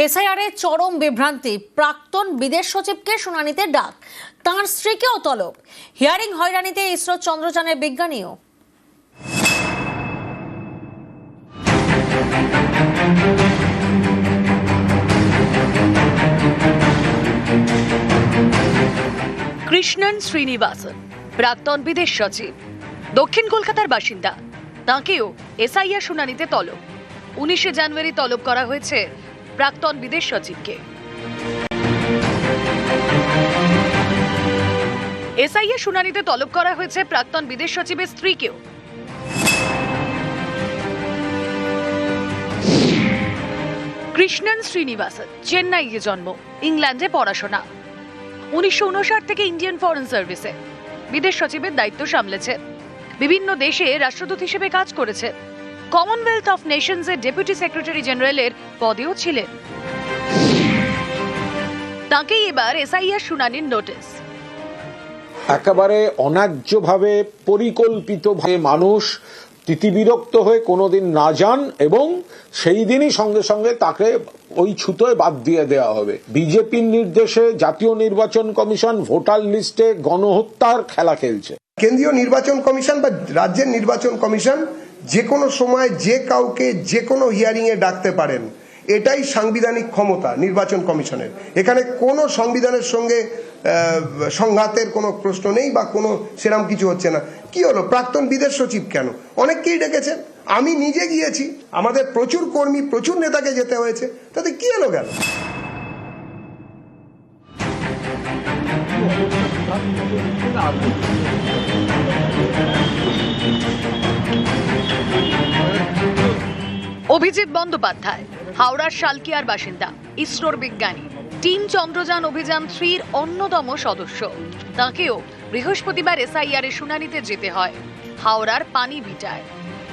এসআইআরে চরম বিভ্রান্তি, প্রাক্তন বিদেশ সচিবকে শুনানিতে ডাক, তাঁর স্ত্রীকেও তলব। হিয়ারিং হয়রানিতে ইসরো চন্দ্রযানের বিজ্ঞানীও। কৃষ্ণন শ্রীনিবাসন প্রাক্তন বিদেশ সচিব, দক্ষিণ কলকাতার বাসিন্দা। তাঁকেও এসআইআর শুনানিতে তলব। 19শে জানুয়ারি তলব করা হয়েছে প্রাক্তন বিদেশ সচিবকে। এসআইআর শুনানিতে তলব করা হয়েছে প্রাক্তন বিদেশ সচিবের স্ত্রীকেও। কৃষ্ণন শ্রীনিবাসন চেন্নাইয়ে জন্ম, ইংল্যান্ডে পড়াশোনা। 1959 থেকে ইন্ডিয়ান ফরেন সার্ভিসে বিদেশ সচিবের দায়িত্ব সামলেছেন। বিভিন্ন দেশে রাষ্ট্রদূত হিসেবে কাজ করেছেন। কমনওয়েলথ অফ নেশনস এর ডেপুটি সেক্রেটারি জেনারেলের পদেও ছিলেন। তাঁকেই এবার এসআইআর শুনানির নোটিশ। একেবারে অন্যায্যভাবে পরিকল্পিতভাবে মানুষ তিতিবিরক্ত হয়ে কোনোদিন না যান এবং সেই দিনই সঙ্গে সঙ্গে তাকে ওই ছুতোয় বাদ দিয়ে দেওয়া হবে। বিজেপির নির্দেশে জাতীয় নির্বাচন কমিশন ভোটার লিস্টে গণহত্যার খেলা খেলছে। কেন্দ্রীয় নির্বাচন কমিশন বা রাজ্যের নির্বাচন কমিশন যে কোনো সময় যে কাউকে যে কোনো হিয়ারিং এ ডাকতে পারেন, এটাই সাংবিধানিক ক্ষমতা নির্বাচন কমিশনের। এখানে কোনো সংবিধানের সঙ্গে সংঘাতের কোনো প্রশ্ন নেই বা কোনো সেরকম কিছু হচ্ছে না। কি হলো, প্রাক্তন বিদেশ সচিব কেন? অনেককেই ডেকেছেন, আমি নিজে গিয়েছি, আমাদের প্রচুর কর্মী প্রচুর নেতাকে যেতে হয়েছে, তাতে কি হলো গেল? অভিজিৎ বন্দ্যোপাধ্যায় হাওড়ার শালকিয়ার বাসিন্দা, ইসরোর বিজ্ঞানী, টিম চন্দ্রযান অভিযান 3-র অন্যতম সদস্য। তাঁকেও বৃহস্পতিবার এসআইআর এর শুনানিতে যেতে হয় হাওড়ার পানিভিটায়।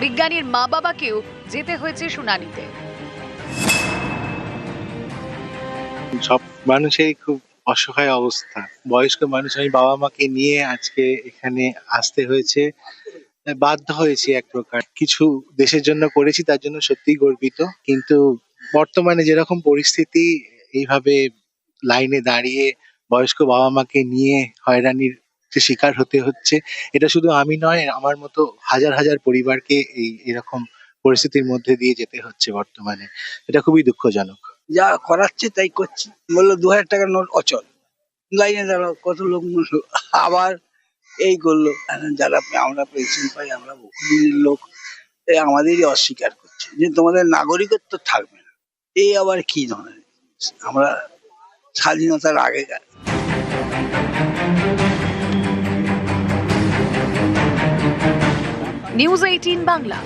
বিজ্ঞানীর মা বাবাকেও যেতে হয়েছে শুনানিতে। সব মানুষেরই খুব অসহায় অবস্থা। বয়স্ক মানুষ, আমি বাবা মাকে নিয়ে আজকে এখানে আসতে হয়েছে, বাধ্য হয়েছি এক প্রকার। কিছু দেশের জন্য করেছি, তার জন্য সত্যিই গর্বিত। কিন্তু বর্তমানে যেরকম পরিস্থিতি, এইভাবে লাইনে দাঁড়িয়ে বয়স্ক বাবা মাকে নিয়ে হয়রানির শিকার হতে হচ্ছে, এটা শুধু আমি নয়, আমার মতো হাজার হাজার পরিবারকে এরকম পরিস্থিতির মধ্যে দিয়ে যেতে হচ্ছে বর্তমানে। এটা খুবই দুঃখজনক। যা করাচ্ছে তাই করছি। বললো 2000 টাকার নোট অচল, লাইনে দাঁড়াও, কত লোক আবার এই করলো। যারা আমরা পেনশন পাই, আমরা বহুদিনের লোক, আমাদেরই অস্বীকার করছে যে তোমাদের নাগরিকত্ব থাকবে না। এই আবার কি ধরনের? আমরা স্বাধীনতার আগেকার। নিউজ 18 বাংলা।